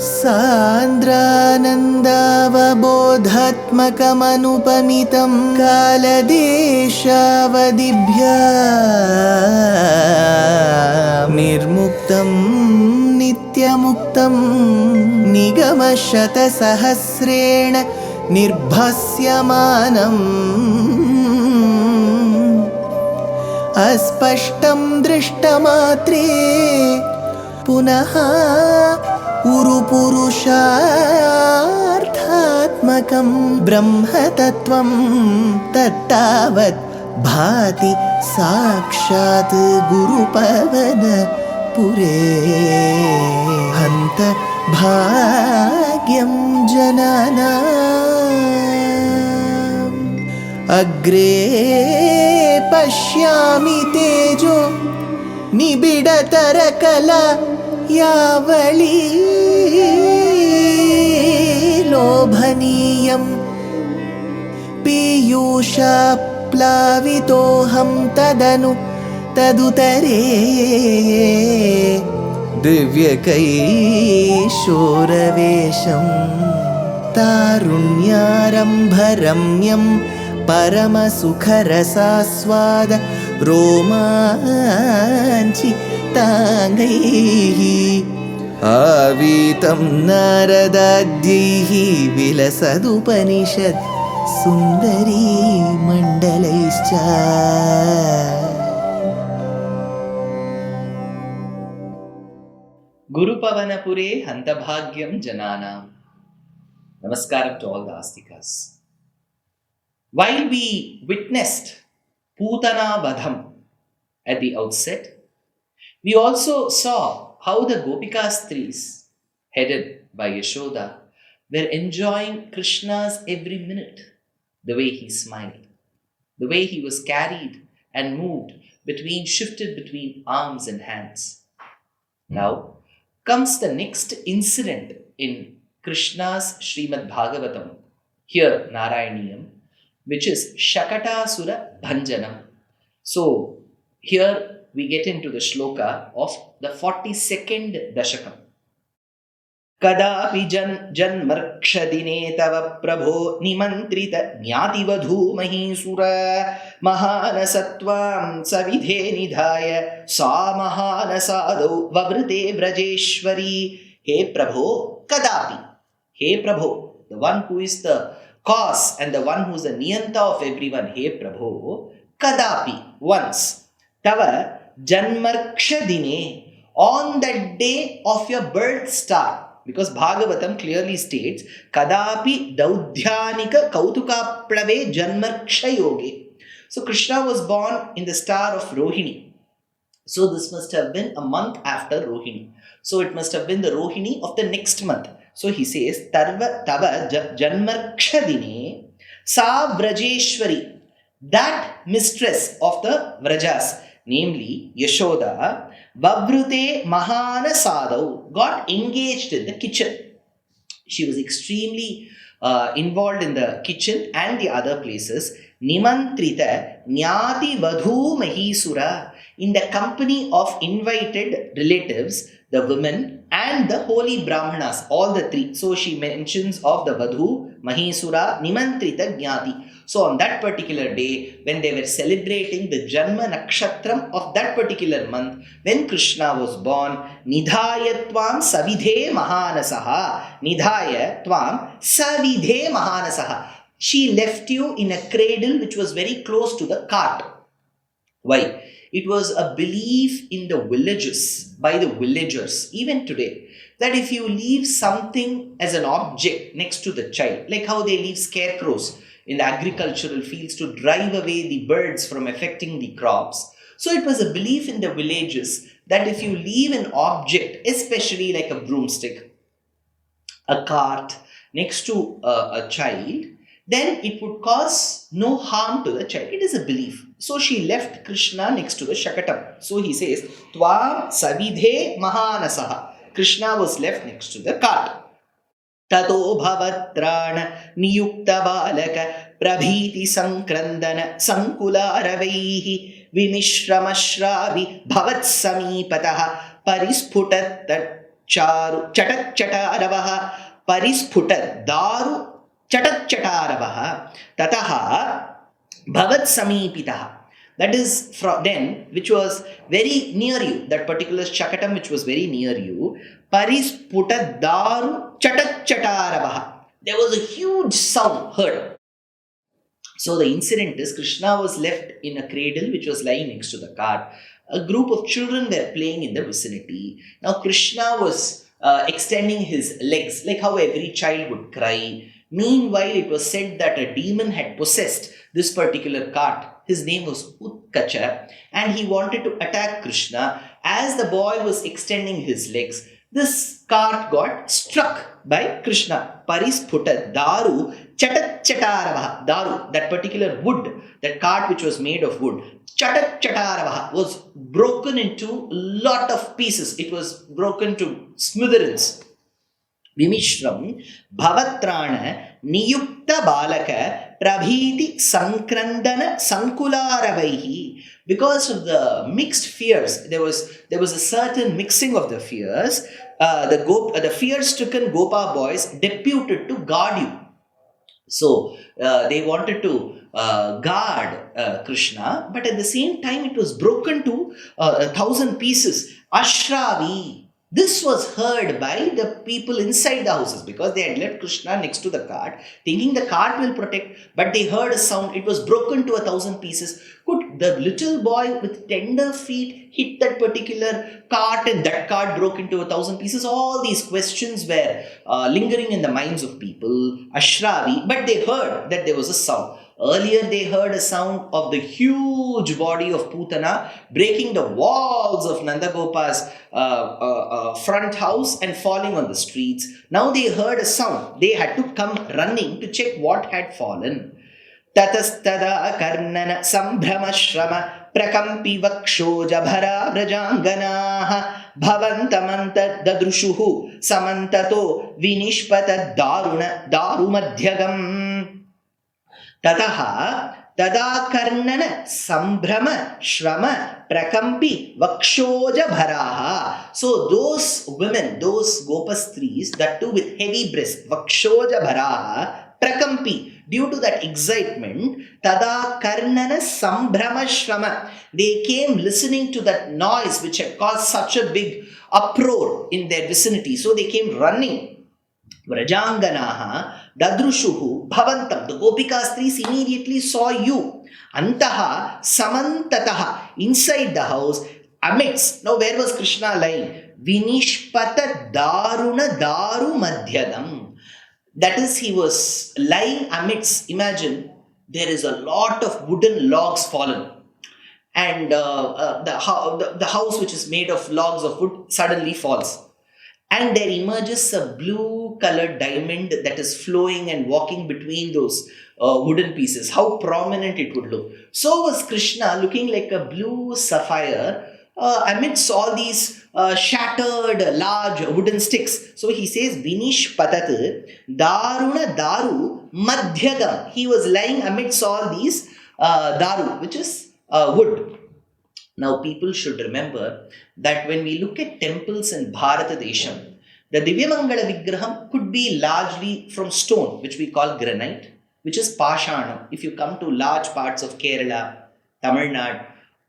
सान्द्रानन्दावबोधात्मकमनुपमितं कालदेशावदिभ्या निर्मुक्तं नित्यमुक्तं निगमशतसहस्रेण निर्भास्यमानम् अस्पष्टं दृष्टमात्रे पुनः उरुपुरुषार्थात्मकं ब्रह्मतत्त्वं तत्तावत् भाति साक्षात् गुरुपवनपुरे हन्त भाग्यं जनानाम् अग्रे पश्यामि तेजो निबिडतरकला यावली लोभनीयं पीयूषाप्लावितोऽहं तदुतरे दिव्यकैशोरवेशं तारुण्यारम्भरम्यं परमसुखरसास्वाद रोमाञ्चिताङ्गैः आवीतं नारदाद्यैः विलसदुपनिषत् सुन्दरी मण्डलैश्च Gurupavanapure Hantabhagyam Jananam. Namaskaram to all the Astikas. While we witnessed Putana Badham at the outset, we also saw how the Gopikastris, headed by Yashoda, were enjoying Krishna's every minute, the way he smiled, the way he was carried and moved shifted between arms and hands. Now comes the next incident in Krishna's Srimad Bhagavatam, here Narayaneeyam, which is Shakatasura Bhanjanam. So here we get into the shloka of the 42nd Dashakam. Kadapi janmarkshadine tava prabho nimantrita jnativadhu mahisura mahanasatvam savidhe nidhaya sa mahanasadau vavrite vrajeshwari. Hey Prabho, Kadapi. Hey Prabho, the one who is the cause and the one who is the niyanta of everyone. Hey Prabho, Kadapi, once. Tava janmarkshadine, on that day of your birth star. Because Bhagavatam clearly states, Kadapi daudhyanika kautukaplave janmarksha yoge. So Krishna was born in the star of Rohini. So this must have been a month after Rohini. So it must have been the Rohini of the next month. So he says, Tava janmarkshadine sa vrajeshwari, that mistress of the Vrajas, namely Yashoda, Vavrute Mahana Sadau, got engaged in the kitchen. She was extremely involved in the kitchen and the other places. Nimantrita Jnati Vadhu Mahisura, in the company of invited relatives, the women and the holy Brahmanas, all the three. So she mentions of the Vadhu, Mahisura, Nimantrita Jnati. So on that particular day, when they were celebrating the Janma Nakshatram of that particular month, when Krishna was born, Nidhaya Tvam Savidhe Mahanasaha, Nidhaya Tvam Savidhe Mahanasaha. She left you in a cradle which was very close to the cart. Why? It was a belief in the villages, by the villagers, even today, that if you leave something as an object next to the child, like how they leave scarecrows in the agricultural fields to drive away the birds from affecting the crops. So it was a belief in the villages that if you leave an object, especially like a broomstick, a cart, next to a child, then it would cause no harm to the child. It is a belief. So she left Krishna next to the Shakatam. So he says, Tvam Savidhe Mahanasaha. Krishna was left next to the cart. Tato bhavatrana niyukta balaka prabhiti sankrandana sankularavaihi vimishramashravi bhavat samipataha parisputat चारु चटच्चटारवः परिस्फुट दारु चटच्चटारवः ततः भवत्समीपितः. That is from then, which was very near you, that particular Shakatam which was very near you, parisputa daru chatacchataravaha. There was a huge sound heard. So the incident is Krishna was left in a cradle which was lying next to the cart. A group of children were playing in the vicinity. Now Krishna was extending his legs like how every child would cry. Meanwhile, it was said that a demon had possessed this particular cart. His name was Utkacha, and he wanted to attack Krishna. As the boy was extending his legs, this cart got struck by Krishna. Parisputa daru chatacchataravaha. Daru, that particular wood, that cart which was made of wood, chatacchataravaha, was broken into a lot of pieces. It was broken to smithereens. Vimishram Bhavatrana Niyukta Balaka Prabhiti Sankrandana Sankularavahi. Because of the mixed fears, there was a certain mixing of the fears. The fear-stricken Gopa boys deputed to guard you. So they wanted to guard Krishna, but at the same time it was broken to 1,000 pieces. Ashravi. This was heard by the people inside the houses because they had left Krishna next to the cart, thinking the cart will protect, but they heard a sound. It was broken to 1,000 pieces. Could the little boy with tender feet hit that particular cart and that cart broke into 1,000 pieces? All these questions were lingering in the minds of people. Ashravi, but they heard that there was a sound. Earlier they heard a sound of the huge body of Putana breaking the walls of Nandagopa's front house and falling on the streets. Now they heard a sound. They had to come running to check what had fallen. Tatastada karnana sambhramashrama prakampi vakshoja bhara vrajanganaha bhavantamanta dadrushuhu samantato vinishpata daruna darumadhyagam. Tataha tadakarnana sambhrama shrama prakampi vakshoja bharaha. So those women, those gopastris, that too with heavy breast, vakshoja bharaha prakampi, due to that excitement, tadakarnana sambhrama shrama, they came listening to that noise which had caused such a big uproar in their vicinity. So they came running. Vrajanganaha dadrushuhu bhavantam. The gopikastris immediately saw you. Antaha samantataha. Inside the house, amidst. Now where was Krishna lying? Vinishpata daruna daru madhyagam. That is, he was lying amidst. Imagine there is a lot of wooden logs fallen. And the house which is made of logs of wood suddenly falls. And there emerges a blue-colored diamond that is flowing and walking between those wooden pieces. How prominent it would look. So was Krishna looking like a blue sapphire amidst all these shattered large wooden sticks. So he says, Vinish patat daruna daru madhyagam. He was lying amidst all these daru, which is wood. Now, people should remember that when we look at temples in Bharata Desham, the Divyamangala Vigraham could be largely from stone, which we call granite, which is Pashanam. If you come to large parts of Kerala, Tamil Nadu,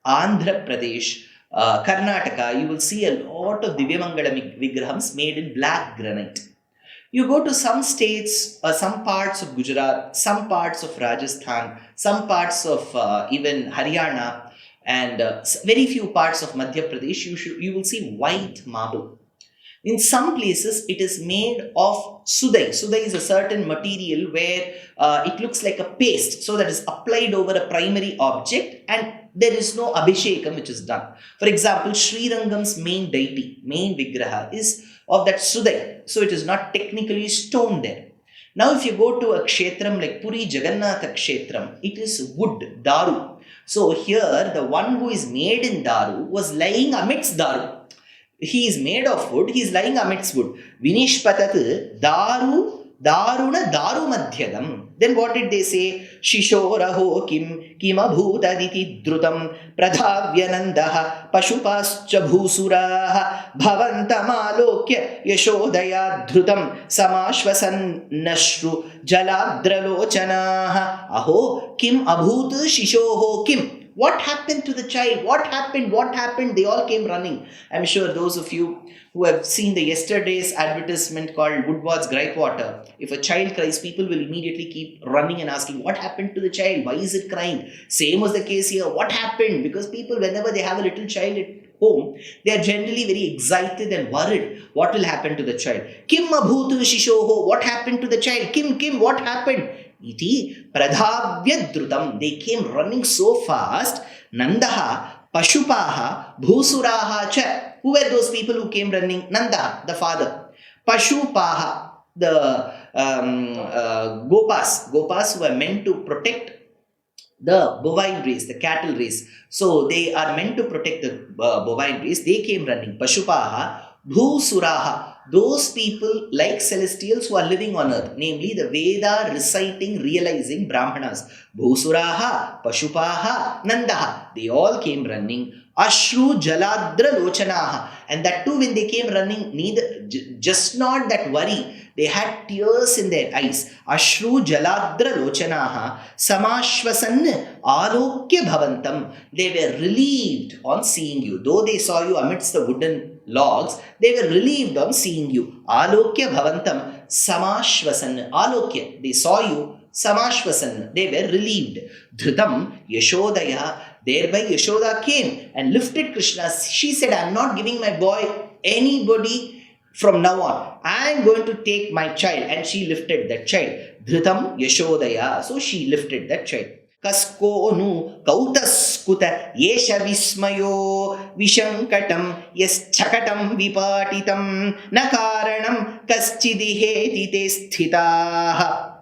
Andhra Pradesh, Karnataka, you will see a lot of Divyamangala Vigrahams made in black granite. You go to some states, some parts of Gujarat, some parts of Rajasthan, some parts of even Haryana, and very few parts of Madhya Pradesh, you will see white marble. In some places, it is made of sudai. Sudai is a certain material where it looks like a paste, so that is applied over a primary object and there is no abhishekam which is done. For example, Sri Rangam's main deity, main vigraha is of that sudai, so it is not technically stone there. Now, if you go to a kshetram like Puri Jagannatha Kshetram, it is wood, daru. So here, the one who is made in daru was lying amidst daru. He is made of wood, he is lying amidst wood. Vinishpatat daru Daruna Darumadhyadam. Then what did they say? Shishoraho kim abhutaditi drutam pradhavyanandaha pashupascha bhusuraha bhavantamalokya yashodaya dhrutam samashvasan nashru jaladralochanaha. Aho kim abhut shishoho kim. What happened to the child? What happened? What happened? They all came running. I'm sure those of you who have seen the yesterday's advertisement called Woodward's Gripe Water, if a child cries, people will immediately keep running and asking, what happened to the child? Why is it crying? Same was the case here. What happened? Because people, whenever they have a little child at home, they are generally very excited and worried. What will happen to the child? Kim abhutu shishoho. What happened to the child? Kim, what happened? Iti pradhavya drutam. They came running so fast. Nandaha, Pashupaha, Bhusuraha cha. Who were those people who came running? Nandaha, the father. Pashupaha, the Gopas. Gopas who are meant to protect the bovine race, the cattle race. So they are meant to protect the bovine race. They came running. Pashupaha, Bhusuraha. Those people like celestials who are living on earth, namely the Veda reciting, realizing Brahmanas. Bhusuraha, Pashupaha, Nandaha. They all came running. Ashru Jaladra Lochanaha. And that too, when they came running, just not that worry. They had tears in their eyes. Ashru Jaladra Lochanaha Samashvasan Alokya Bhavantam. They were relieved on seeing you. Though they saw you amidst the wooden logs, they were relieved on seeing you. Alokya Bhavantam Samashvasan. Alokya. They saw you. Samashvasan. They were relieved. Dhrutam Yashodaya. Thereby Yashoda came and lifted Krishna. She said, I am not giving my boy anybody from now on. I am going to take my child. And she lifted that child. Dhrutam Yashodaya. So she lifted that child. Kaskonu kautaskuta yesha vismayo vishankatam yaschakatam vipatitam nakaranam kaschidiheti te sthitaha.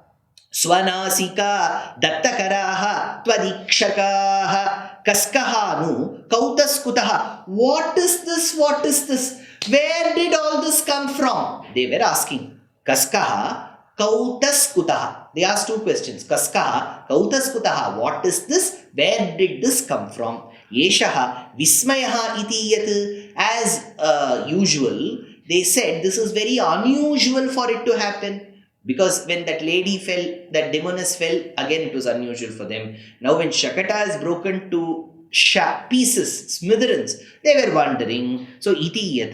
Swanasika dattakaraha twadikshakaha kaskahanu kautaskuta. What is this? What is this? Where did all this come from? They were asking. Kaskaha kautaskuta. They asked two questions. Kaskaha kautaskuta. What is this? Where did this come from? Yeshaha vismayaha iti yat. As usual, they said this is very unusual for it to happen. Because when that lady fell, that demoness fell, again it was unusual for them. Now when Shakata is broken to pieces, smithereens, they were wondering. So iti yat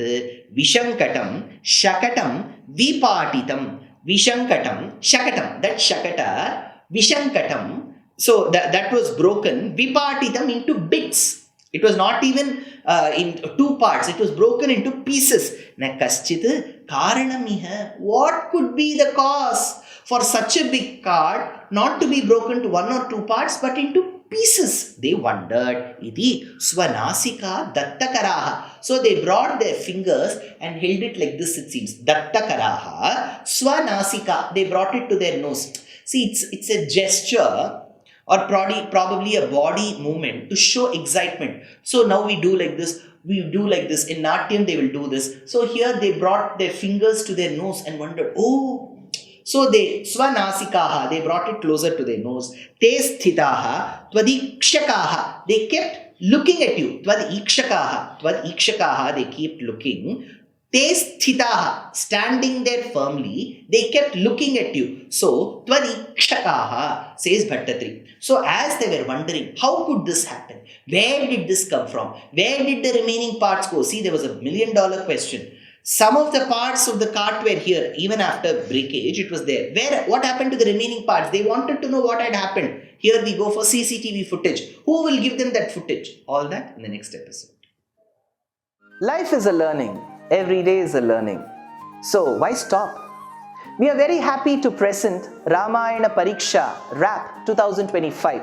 vishankatam shakatam vipatitam. Vishankatam shakatam. That Shakata vishankatam. So that was broken vipatitam into bits. It was not even in two parts. It was broken into pieces. Na kaschit karanamiha. What could be the cause for such a big card not to be broken to one or two parts but into pieces? They wondered. Iti swanasika dattakaraha. So they brought their fingers and held it like this, it seems. Dattakaraha. Swanasika. They brought it to their nose. See, it's a gesture or probably a body movement to show excitement. So now we do like this. We do like this. In Natyam, they will do this. So here they brought their fingers to their nose and wondered, oh. So they, swanasikaha, they brought it closer to their nose. Te sthitaha, twadikshakaha. They kept looking at you. Twadikshakaha, they kept looking. Te sthitaha, standing there firmly, they kept looking at you. So, twadikshakaha, says Bhattatri. So, as they were wondering, how could this happen? Where did this come from? Where did the remaining parts go? See, there was $1 million question. Some of the parts of the cart were here, even after breakage, it was there. What happened to the remaining parts? They wanted to know what had happened. Here we go for CCTV footage. Who will give them that footage? All that in the next episode. Life is a learning. Every day is a learning. So why stop? We are very happy to present Ramayana Pariksha RAP 2025.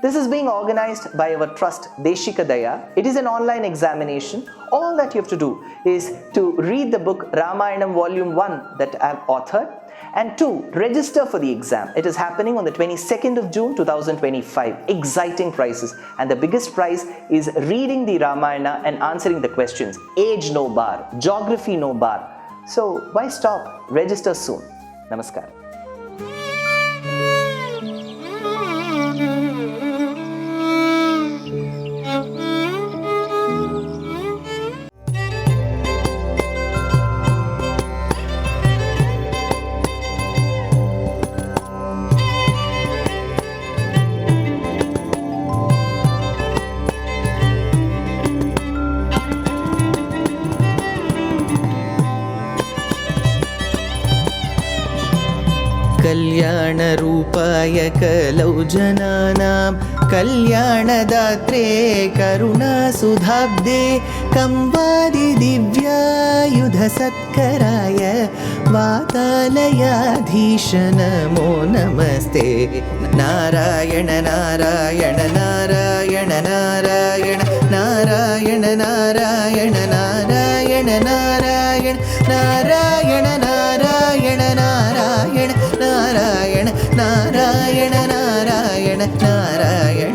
This is being organized by our trust Deshikadaya. It is an online examination. All that you have to do is to read the book Ramayanam Volume 1 that I have authored, and 2, register for the exam. It is happening on the 22nd of June 2025. Exciting prizes, and the biggest prize is reading the Ramayana and answering the questions. Age no bar, geography no bar. So why stop? Register soon. Namaskar. कल्याणरूपाय कलौ जनानां कल्याणदात्रे करुणासुधाब्दे कंवादिदिव्यायुधसत्कराय वातालयाधीश नमो नमस्ते. नारायण नारायण नारायण नारायण नारायण नारायण नारायण नारायण नारायण नारायण नारायण नारायण नारायण नारायण नारायण